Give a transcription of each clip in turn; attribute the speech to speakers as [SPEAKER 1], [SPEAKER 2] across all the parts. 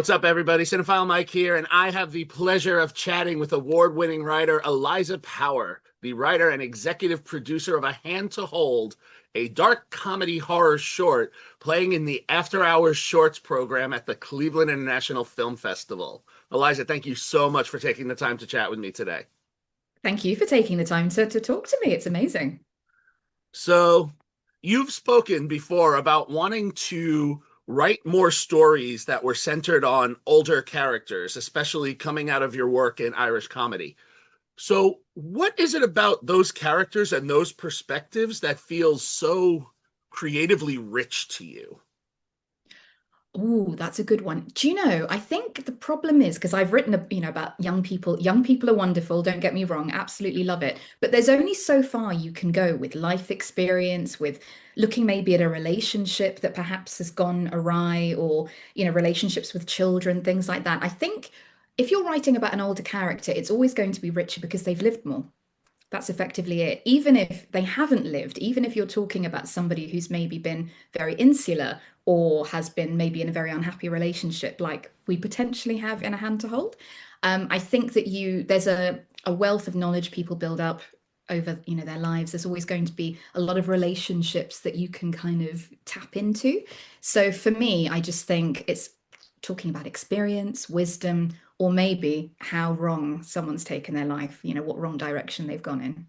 [SPEAKER 1] What's up, everybody? Cinephile Mike here, and I have the pleasure of chatting with award-winning writer Eliza Power, the writer and executive producer of A Hand to Hold, a dark comedy horror short playing in the After Hours Shorts program at the Cleveland International Film Festival. Eliza, thank you so much for taking the time to chat with me today.
[SPEAKER 2] Thank you for taking the time to talk to me. It's amazing.
[SPEAKER 1] So, you've spoken before about wanting to write more stories that were centered on older characters, especially coming out of your work in Irish comedy. So, what is it about those characters and those perspectives that feels so creatively rich to you?
[SPEAKER 2] Oh, that's a good one. Do you know, I think the problem is because I've written, about young people. Young people are wonderful, don't get me wrong, absolutely love it. But there's only so far you can go with life experience, with looking maybe at a relationship that perhaps has gone awry or, relationships with children, things like that. I think if you're writing about an older character, it's always going to be richer because they've lived more. That's effectively it. Even if they haven't lived, even if you're talking about somebody who's maybe been very insular or has been maybe in a very unhappy relationship, like we potentially have in A Hand to Hold, I think that there's a wealth of knowledge people build up over, their lives. There's always going to be a lot of relationships that you can kind of tap into. So for me, I just think it's talking about experience, wisdom, or maybe how wrong someone's taken their life, what wrong direction they've gone in.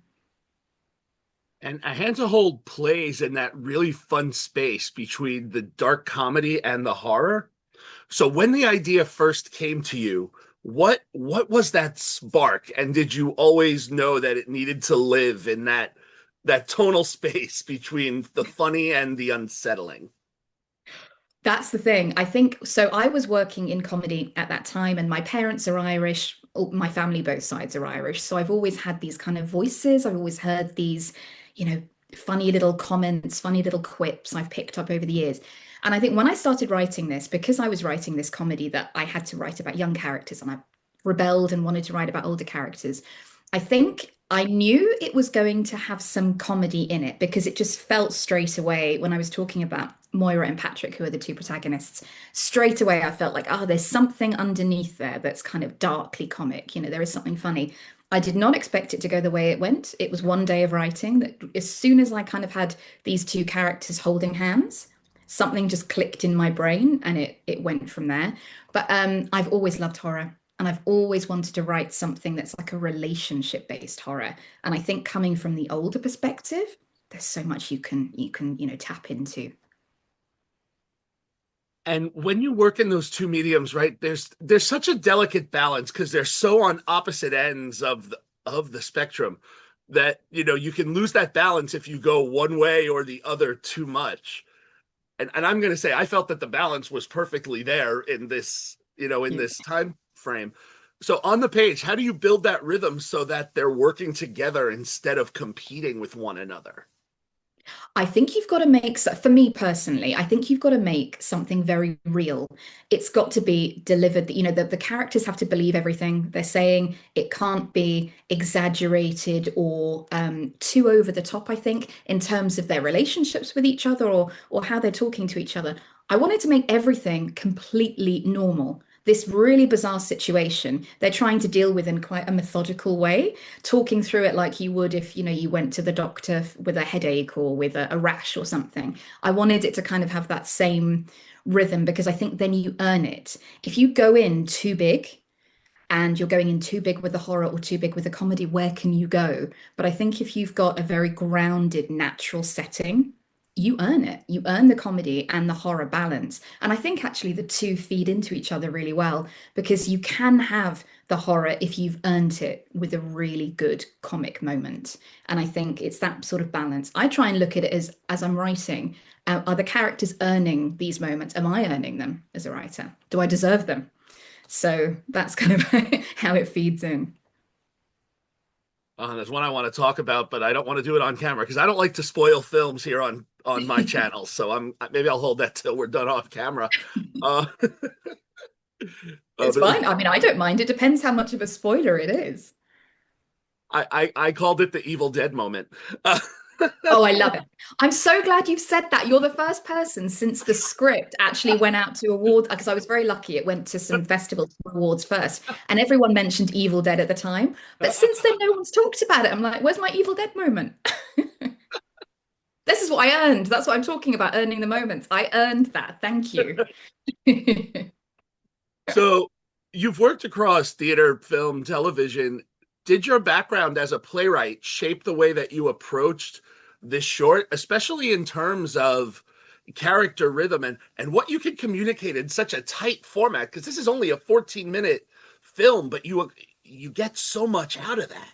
[SPEAKER 1] And A Hand to Hold plays in that really fun space between the dark comedy and the horror. So when the idea first came to you, what was that spark? And did you always know that it needed to live in that tonal space between the funny and the unsettling?
[SPEAKER 2] That's the thing. I think so. I was working in comedy at that time, and my parents are Irish. My family, both sides are Irish. So I've always had these kind of voices. I've always heard these, you know, funny little comments, funny little quips I've picked up over the years. And I think when I started writing this, because I was writing this comedy that I had to write about young characters, and I rebelled and wanted to write about older characters, I think I knew it was going to have some comedy in it because it just felt straight away when I was talking about Moira and Patrick, who are the two protagonists. Straight away, I felt like, oh, there's something underneath there that's kind of darkly comic. There is something funny. I did not expect it to go the way it went. It was one day of writing that as soon as I kind of had these two characters holding hands, something just clicked in my brain and it went from there. But I've always loved horror. And I've always wanted to write something that's like a relationship based horror. And I think coming from the older perspective, there's so much you can tap into.
[SPEAKER 1] And when you work in those two mediums, right, there's such a delicate balance because they're so on opposite ends of the spectrum that you can lose that balance if you go one way or the other too much. And I'm going to say I felt that the balance was perfectly there in
[SPEAKER 2] Yeah.
[SPEAKER 1] this time frame. So on the page, how do you build that rhythm so that they're working together instead of competing with one another?
[SPEAKER 2] I think you've got to make, for me personally, I think you've got to make something very real. It's got to be delivered, the characters have to believe everything they're saying. It can't be exaggerated or too over the top, I think, in terms of their relationships with each other or how they're talking to each other. I wanted to make everything completely normal. This really bizarre situation they're trying to deal with in quite a methodical way, talking through it like you would if you went to the doctor with a headache or with a rash or something. I wanted it to kind of have that same rhythm because I think then you earn it. If you go in too big and you're going in too big with the horror or too big with the comedy, where can you go? But I think if you've got a very grounded, natural setting, you earn it. You earn the comedy and the horror balance. And I think actually the two feed into each other really well because you can have the horror if you've earned it with a really good comic moment. And I think it's that sort of balance. I try and look at it as I'm writing. Are the characters earning these moments? Am I earning them as a writer? Do I deserve them? So that's kind of how it feeds in.
[SPEAKER 1] There's one I want to talk about, but I don't want to do it on camera because I don't like to spoil films here on my channel. So maybe I'll hold that till we're done off camera. Uh,
[SPEAKER 2] It's
[SPEAKER 1] but
[SPEAKER 2] fine. I mean, I don't mind. It depends how much of a spoiler it is.
[SPEAKER 1] I called it the Evil Dead moment. Uh,
[SPEAKER 2] Oh, I love it. I'm so glad you've said that. You're the first person since the script actually went out to awards, because I was very lucky. It went to some festivals awards first, and everyone mentioned Evil Dead at the time. But since then, no one's talked about it. I'm like, where's my Evil Dead moment? This is what I earned. That's what I'm talking about, earning the moments. I earned that. Thank you.
[SPEAKER 1] So you've worked across theater, film, television. Did your background as a playwright shape the way that you approached this short, especially in terms of character rhythm and what you can communicate in such a tight format? Because this is only a 14-minute film, but you get so much out of that.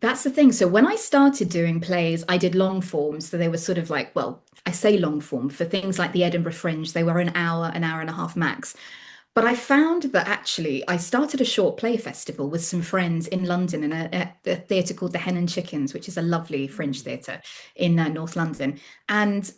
[SPEAKER 2] That's the thing. So when I started doing plays, I did long forms. So they were sort of like, well, I say long form for things like the Edinburgh Fringe, they were an hour and a half max. But I found that actually I started a short play festival with some friends in London in a theatre called the Hen and Chickens, which is a lovely fringe theatre in North London. And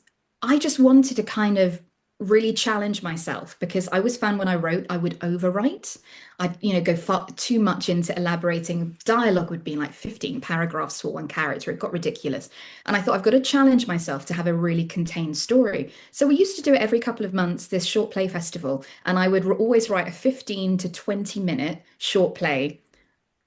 [SPEAKER 2] I just wanted to kind of really challenge myself, because I always found when I wrote, I would overwrite. I'd, go far too much into elaborating. Dialogue would be like 15 paragraphs for one character. It got ridiculous. And I thought I've got to challenge myself to have a really contained story. So we used to do it every couple of months, this short play festival, and I would always write a 15 to 20-minute short play.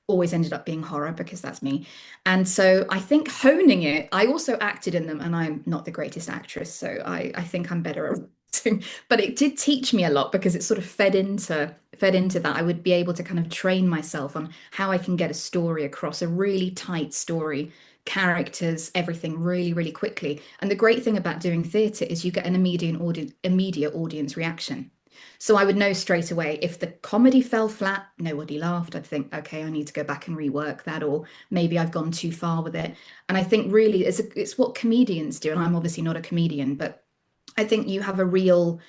[SPEAKER 2] Always ended up being horror because that's me. And so I think honing it, I also acted in them, and I'm not the greatest actress, so I think I'm better at acting. But it did teach me a lot, because it sort of fed into that. I would be able to kind of train myself on how I can get a story across, a really tight story, characters, everything really, really quickly. And the great thing about doing theatre is you get an immediate audience reaction. So I would know straight away if the comedy fell flat, nobody laughed. I'd think, okay, I need to go back and rework that, or maybe I've gone too far with it. And I think really it's what comedians do. And I'm obviously not a comedian, but I think you have a real,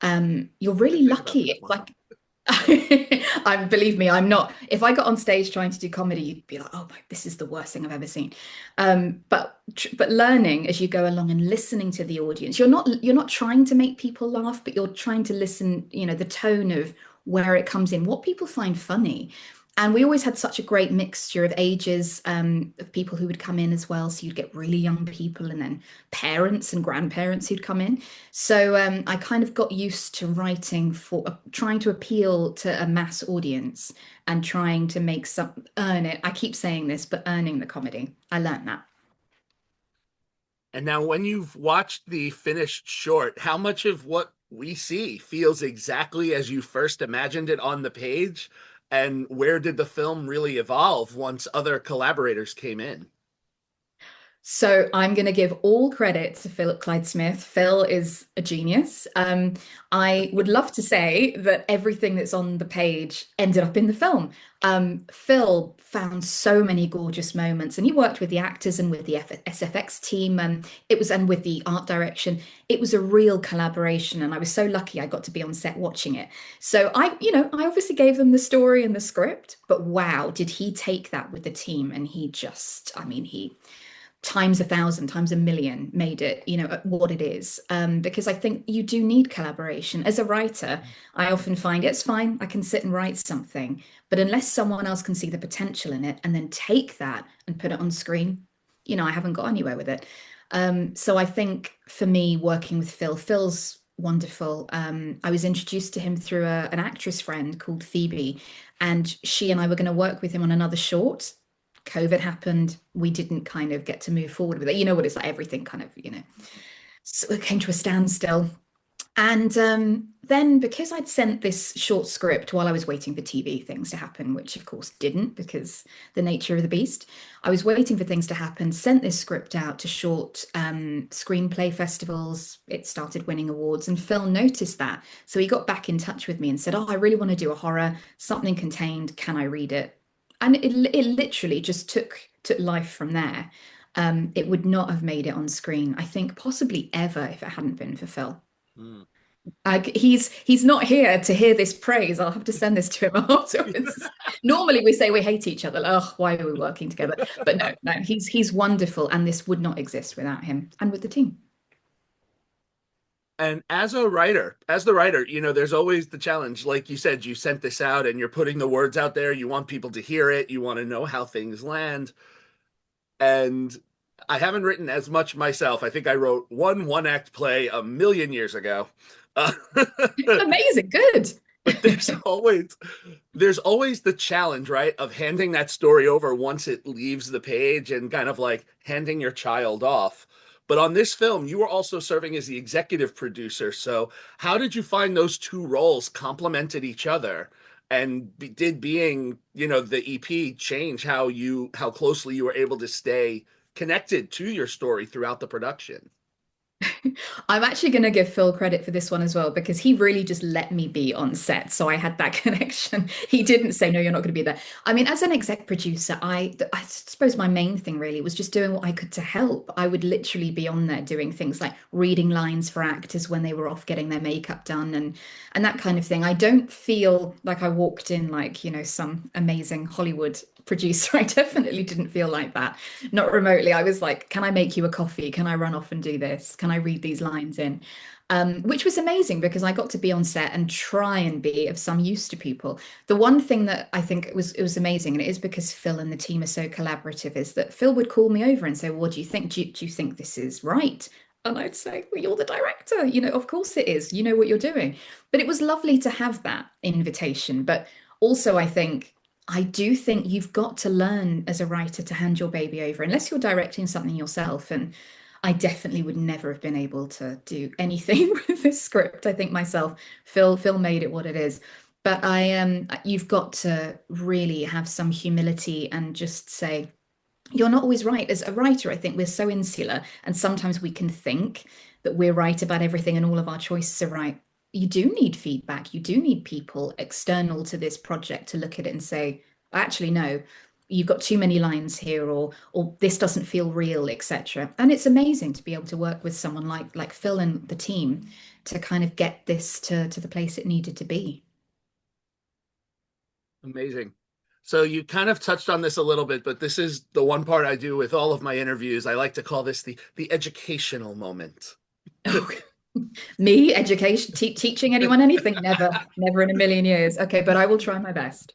[SPEAKER 2] you're
[SPEAKER 1] I
[SPEAKER 2] really
[SPEAKER 1] think about
[SPEAKER 2] lucky.
[SPEAKER 1] that
[SPEAKER 2] It's
[SPEAKER 1] one.
[SPEAKER 2] like, I'm believe me, I'm not. If I got on stage trying to do comedy, you'd be like, "Oh my, this is the worst thing I've ever seen." But learning as you go along and listening to the audience, you're not trying to make people laugh, but you're trying to listen. The tone of where it comes in, what people find funny. And we always had such a great mixture of ages, of people who would come in as well. So you'd get really young people, and then parents and grandparents who'd come in. So I kind of got used to writing for trying to appeal to a mass audience, and trying to make some earn it. I keep saying this, but earning the comedy. I learned that.
[SPEAKER 1] And now, when you've watched the finished short, how much of what we see feels exactly as you first imagined it on the page? And where did the film really evolve once other collaborators came in?
[SPEAKER 2] So I'm going to give all credit to Philip Clyde-Smith. Phil is a genius. I would love to say that everything that's on the page ended up in the film. Phil found so many gorgeous moments, and he worked with the actors and with the SFX team. And with the art direction. It was a real collaboration, and I was so lucky I got to be on set watching it. So I obviously gave them the story and the script, but wow, did he take that with the team? And he just, I mean, he times 1,000 times 1,000,000 made it what it is, because I think you do need collaboration as a writer. I often find it's fine, I can sit and write something, but unless someone else can see the potential in it and then take that and put it on screen, I haven't got anywhere with it. So I think for me, working with Phil's wonderful. I was introduced to him through an actress friend called Phoebe, and she and I were going to work with him on another short. COVID happened. We didn't kind of get to move forward with it. You know what it's like, everything kind of, so it came to a standstill. And then because I'd sent this short script while I was waiting for TV things to happen, which of course didn't, because the nature of the beast, I was waiting for things to happen, sent this script out to short screenplay festivals. It started winning awards, and Phil noticed that. So he got back in touch with me and said, "Oh, I really want to do a horror, something contained. Can I read it?" And it literally just took life from there. It would not have made it on screen, I think, possibly ever, if it hadn't been for Phil.
[SPEAKER 1] Hmm.
[SPEAKER 2] He's not here to hear this praise. I'll have to send this to him afterwards. Normally we say we hate each other. Oh, why are we working together? But no, no, he's wonderful, and this would not exist without him and with the team.
[SPEAKER 1] And as the writer, there's always the challenge. Like you said, you sent this out and you're putting the words out there. You want people to hear it. You want to know how things land. And I haven't written as much myself. I think I wrote one act play a million years ago. Uh,
[SPEAKER 2] Amazing, good.
[SPEAKER 1] but there's always the challenge, right, of handing that story over once it leaves the page and kind of like handing your child off. But on this film, you were also serving as the executive producer. So how did you find those two roles complemented each other? And did being, the EP change how closely you were able to stay connected to your story throughout the production?
[SPEAKER 2] I'm actually going to give Phil credit for this one as well because he really just let me be on set. So I had that connection. He didn't say, no, you're not going to be there. I mean, as an exec producer, I suppose my main thing really was just doing what I could to help. I would literally be on there doing things like reading lines for actors when they were off getting their makeup done and that kind of thing. I don't feel like I walked in like, some amazing Hollywood producer. I definitely didn't feel like that. Not remotely. I was like, can I make you a coffee? Can I run off and do this? Can I read these lines in? Which was amazing because I got to be on set and try and be of some use to people. The one thing that I think it was amazing, and it is because Phil and the team are so collaborative, is that Phil would call me over and say, well, "What do you think? Do you think this is right?" And I'd say, "Well, you're the director. Of course it is. You know what you're doing." But it was lovely to have that invitation. But also, I do think you've got to learn as a writer to hand your baby over, unless you're directing something yourself. And I definitely would never have been able to do anything with this script. I think myself, Phil made it what it is. But you've got to really have some humility and just say, you're not always right. As a writer, I think we're so insular, and sometimes we can think that we're right about everything and all of our choices are right. You do need feedback. You do need people external to this project to look at it and say, actually, no, you've got too many lines here, or this doesn't feel real, etc. And it's amazing to be able to work with someone like Phil and the team to kind of get this to the place it needed to be.
[SPEAKER 1] Amazing. So you kind of touched on this a little bit, but this is the one part I do with all of my interviews. I like to call this the educational moment.
[SPEAKER 2] Oh, me, education, teaching anyone anything? Never, never in a million years. Okay, but I will try my best.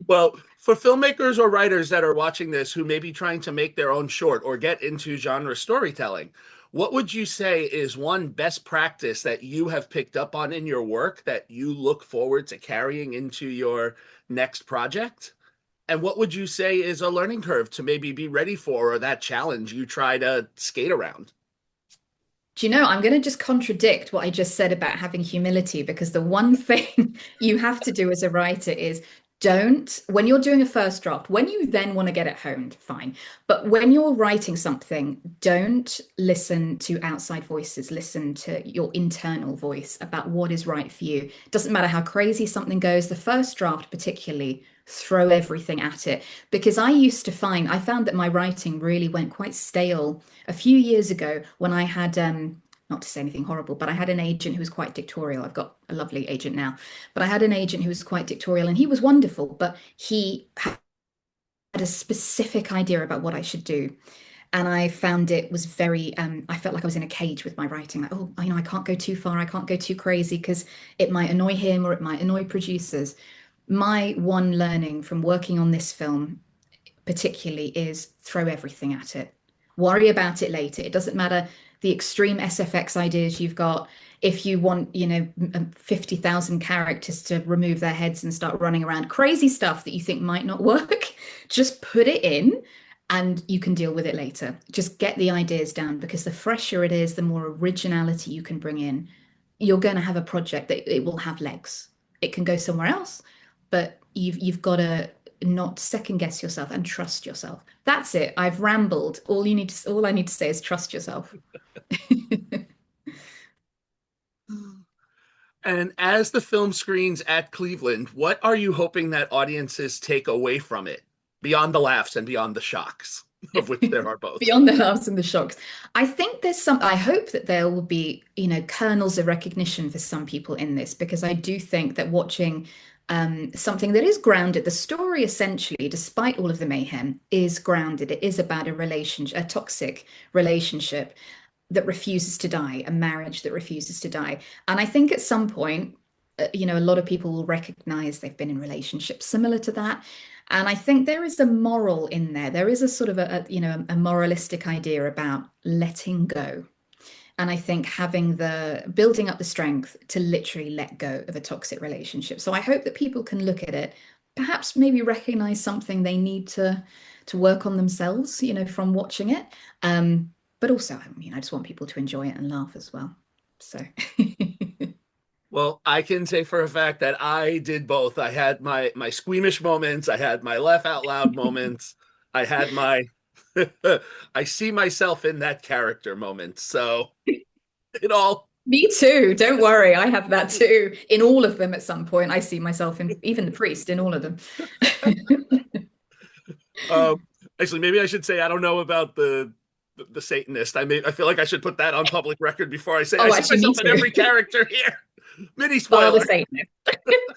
[SPEAKER 1] Well, for filmmakers or writers that are watching this who may be trying to make their own short or get into genre storytelling, what would you say is one best practice that you have picked up on in your work that you look forward to carrying into your next project? And what would you say is a learning curve to maybe be ready for, or that challenge you try to skate around?
[SPEAKER 2] Do you know, I'm going to just contradict what I just said about having humility because the one thing you have to do as a writer is don't, when you're doing a first draft, when you then want to get it honed, fine. But when you're writing something, don't listen to outside voices. Listen to your internal voice about what is right for you. It doesn't matter how crazy something goes, the first draft, particularly, throw everything at it. Because I found that my writing really went quite stale a few years ago when I had not to say anything horrible, but I had an agent who was quite dictatorial. I've got a lovely agent now, but I had an agent who was quite dictatorial and he was wonderful, but he had a specific idea about what I should do. And I found it was very, I felt like I was in a cage with my writing. Like, oh, I can't go too far. I can't go too crazy because it might annoy him or it might annoy producers. My one learning from working on this film particularly is throw everything at it. Worry about it later. It doesn't matter the extreme SFX ideas you've got. If you want, 50,000 characters to remove their heads and start running around, crazy stuff that you think might not work, just put it in and you can deal with it later. Just get the ideas down because the fresher it is, the more originality you can bring in. You're going to have a project that it will have legs. It can go somewhere else, but you've got to not second guess yourself and trust yourself. That's it. I've rambled. All I need to say is trust yourself.
[SPEAKER 1] And as the film screens at Cleveland, what are you hoping that audiences take away from it beyond the laughs and beyond the shocks, of which there are both?
[SPEAKER 2] Beyond the laughs and the shocks. I hope that there will be, kernels of recognition for some people in this, because I do think that watching something that is grounded, the story essentially, despite all of the mayhem, is grounded. It is about a relationship, a toxic relationship that refuses to die, a marriage that refuses to die. And I think at some point, a lot of people will recognize they've been in relationships similar to that. And I think there is a moral in there. There is a sort of a moralistic idea about letting go. And I think having the building up the strength to literally let go of a toxic relationship. So I hope that people can look at it, perhaps maybe recognize something they need to work on themselves, from watching it. But also, I just want people to enjoy it and laugh as well. So
[SPEAKER 1] Well, I can say for a fact that I did both. I had my squeamish moments, I had my laugh out loud moments, I had my I see myself in that character moment. So it all
[SPEAKER 2] me too. Don't worry. I have that too. In all of them at some point, I see myself in even the priest in all of them.
[SPEAKER 1] um actually maybe I should say I don't know about the Satanist. I feel like I should put that on public record before I say I
[SPEAKER 2] Oh,
[SPEAKER 1] see
[SPEAKER 2] actually, me
[SPEAKER 1] myself in
[SPEAKER 2] too.
[SPEAKER 1] every character here. Mini
[SPEAKER 2] Father
[SPEAKER 1] spoiler.
[SPEAKER 2] Satanist.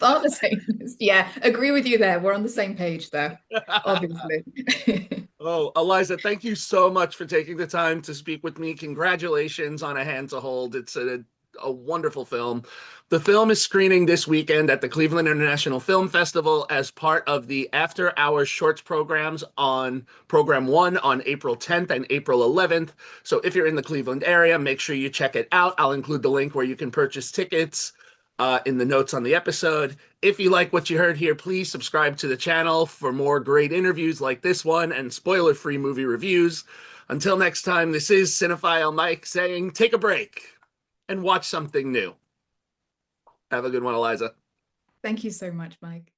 [SPEAKER 2] Father Satanist. Yeah, agree with you there. We're on the same page there, obviously.
[SPEAKER 1] Oh, Eliza, thank you so much for taking the time to speak with me. Congratulations on A Hand to Hold. It's a wonderful film. The film is screening this weekend at the Cleveland International Film Festival as part of the After Hours Shorts programs on Program 1 on April 10th and April 11th. So if you're in the Cleveland area, make sure you check it out. I'll include the link where you can purchase tickets in the notes on the episode. If you like what you heard here, please subscribe to the channel for more great interviews like this one and spoiler-free movie reviews. Until next time, this is Cinephile Mike saying take a break and watch something new. Have a good one, Eliza.
[SPEAKER 2] Thank you so much, Mike.